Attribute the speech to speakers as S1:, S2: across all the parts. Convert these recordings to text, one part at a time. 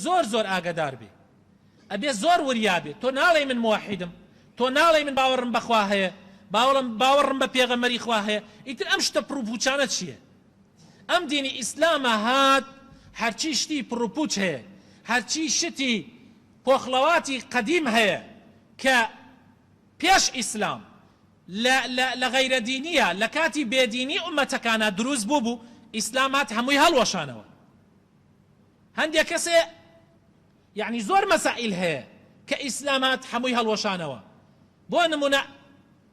S1: زۆر زۆر ئاگدار بێ، ئەبێ زۆر وریا بێ. تۆ ناڵێ من موحیدم، تۆ ناڵێ من باوەڕم بەخوا هەیە، باوەڕم بە پێغەمبەری خوا هەیە. ئیتر ئەم شتە پڕوپوچانە چییە؟ ئەم دینی ئیسلامە هات هەرچی شتی پڕوپوچ هەیە، هەرچی شتی پۆخڵەواتی قەدیم هەیە کە پێش ئیسلام لە غەیرە دینیە، لە کاتی بێدینی ئومەتەکانە دروست بوو ئیسلامات هەمووی هەڵوەشانەوە. هەندێک کەسێ یعنی زۆر مەسائل هەیە کە ئیسلامات هەمووی هەڵوەشانەوە. بۆ نمونە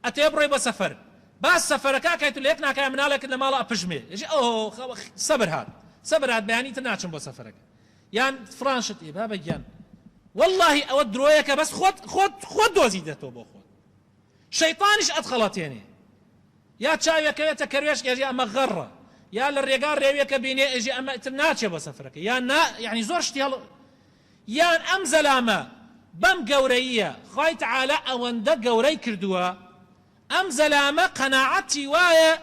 S1: ئەتێ بڕۆی بە سەفەر، باس سەفەرەکە کەیت لە یەک ناکایە مناڵێکت لە ماڵە ئەپژمێ، سەبر هات بەیانی تر ناچم بۆ سەفەرەکە، یان فرانشت ئێ بابە گیان واللهی ئەوە درۆیەکە بەس خۆت دۆزی دێتەوە بۆ خۆت، شەیطانیش ئەتخەڵەتێنێ، یا چاوێکەوێتە کەروێش ئێژی ئەمە غەڕە، یا لە ڕێگا ڕێوێکە بینێ ئێژی ئەمە تر ناچێ بۆ سەفەرەکە، یان یعنی زۆر شتی هەڵ، یان ئەم زەلامە بەم گەورەیە خوای تەعالە ئەوەندە گەورەی کردووە، ئەم زەلامە قەناعەتی وایە،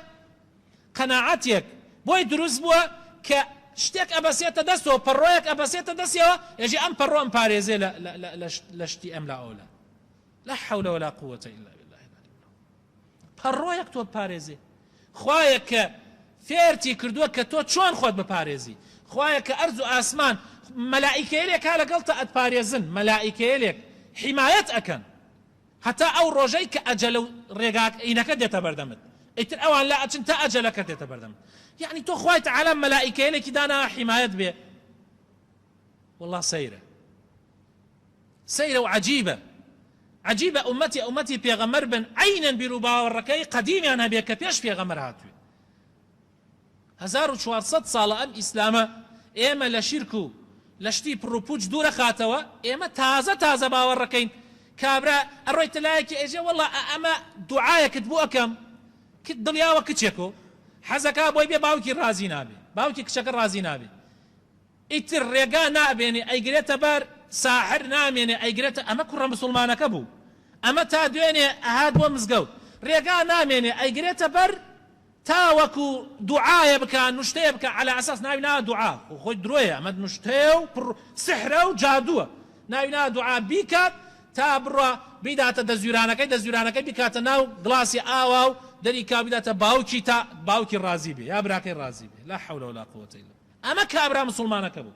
S1: قەناعەتێک بۆی دروست بووە کە شتێک ئەبەسێتە دەستەوە، پەڕۆیەک ئەبەسێتە دەستەوە، ئێژی ئەم پەڕۆ ئەم پارێزێ لە شتی ئەم لا ئەولا. لا حول ولا قوة إلا بالله. پەڕۆیەک تۆ پارێزێ، خوایە کە فێرتی کردووە کە تۆ چۆن خۆت بپارێزی، خوایە کە ئەرز و ئاسمان مەلائیکەیەک ها لەگەڵتە ئەتپارێزن، مەلائیکەیەک حیمایەت ئەکەن هەتا ئەو ڕۆژەی کە ئەجەل و ڕێگاک عینەکە دێتە بەردەمت، ئیتر ئەوان لا ئەچن تا ئەجەلەکە دێتە بەردەمت. یعنی تۆ خوای تەعالە مەلائیکەیەکی دانا حیمایەت بێ، والله سەیرە و عجيبة أمتي پێغەمبەر بن عينا بیرو باوەڕەکەی قەدیمیان هەبێ کە پێش پێغەمبەر هاتووێ. 1400 ساڵە ئەم ئیسلامە ئێمە لە شیرک و لە شتی پڕوپوچ دوورە خاتەوە، ئێمە تازە باوەڕەکەین. کابرا ئەڕۆیتە لایەکی ئێژێ وەڵڵا ئەمە دوعایەکت بۆ ئەەکەم دڵیاوە کچێکۆ حەزەکە بۆی بێ باوکی ڕازی نابێ، باوکی کچەکە ڕازی نابێ، ئیتر ڕێگا نابێنێ ئەیگرێتە بەر، ساحر نامێنێ ئەیگرێتە، ئەمە کوڕە مسلمانەکە بوو، ئەمە تا دوێنێ ئەهات بۆ مزگەوت، ڕێگا نامێنێ ئەیگرێتە بەر تاوەکو دوعایە بکە، نوشتەیە بکە، على ئەساس ناوی نا دوعا، خۆی درۆیە، ئەمە نوشتەیە و سحرە و جادووە، ناوی نا دوعا بیکات تا بڕە بیداتە دەزویرانەکەی بیکاتە ناو گڵاسی ئاوا و دەریکا بیداتە باوکی تا باوکی ڕازی بێ یا براکەی ڕازی بێ. لا حول ولا قوة إلا بالله. ئەمە کابرا مسلمانەکە بوو،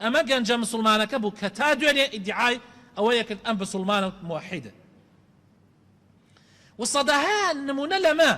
S1: ئەمە گەنجە مسلمانەکە بوو کە تا دوێنێ ئیدعای ئەوەیە کرد ئەم بسلمانە موحیدە. وسەداها نمونە لەمە